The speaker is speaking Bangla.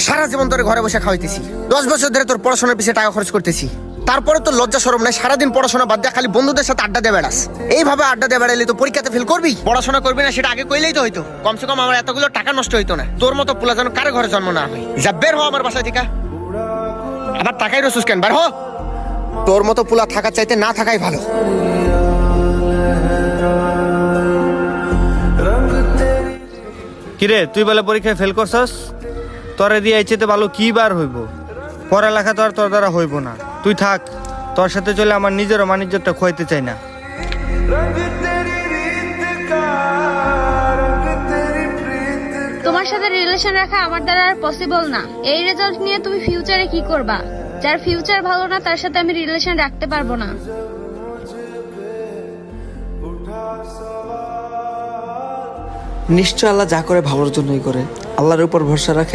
সারা জীবন ধরে ঘরে বসে খাওয়াইতেছি, 10 বছর ধরে তোর পড়াশোনার পিছিয়ে টাকা খরচ করতেছি, তারপরে তোর লজ্জা শরম নাই? সারাদিন পড়াশোনা বাদ দিয়ে খালি বন্ধুদের সাথে আড্ডা দিয়ে বেড়াস। এইভাবে আড্ডা দিয়ে বেড়াইলে তো পরীক্ষাতে ফেল করবি। পড়াশোনা করবি না সেটা আগে কইলেই তো হইতো, কমসে কম আমার এতগুলো টাকা নষ্ট হইতো না। তোর মতো পোলা যেন কারো ঘরে জন্ম না হয়। যা বের হ আমার বাসা থেকে। আবার টাকাই রসুস কেন, বের হ। তোর মতো পোলা থাকার চাইতে না থাকাই ভালো। কিরে তুই বলে পরীক্ষায় ফেল করছস? তোরে দিয়ে ইচ্ছেতে ভালো কি বার হইব? পড়ালেখা তো আর তোর দ্বারা হইব না। তুই থাক, তোর সাথে চলে আমার নিজেরও মানিজ্যটা খোয়াইতে চাই না। তোমার সাথে রিলেশন রাখা আমার দ্বারা আর পসিবল না। এই রেজাল্ট নিয়ে তুমি ফিউচারে কি করবা? যার ফিউচার ভালো না তার সাথে আমি রিলেশন রাখতে পারবো না। নিশ্চয় আল্লাহ যা করে ভালোর জন্যই করে। আল্লাহর উপর ভরসা রাখে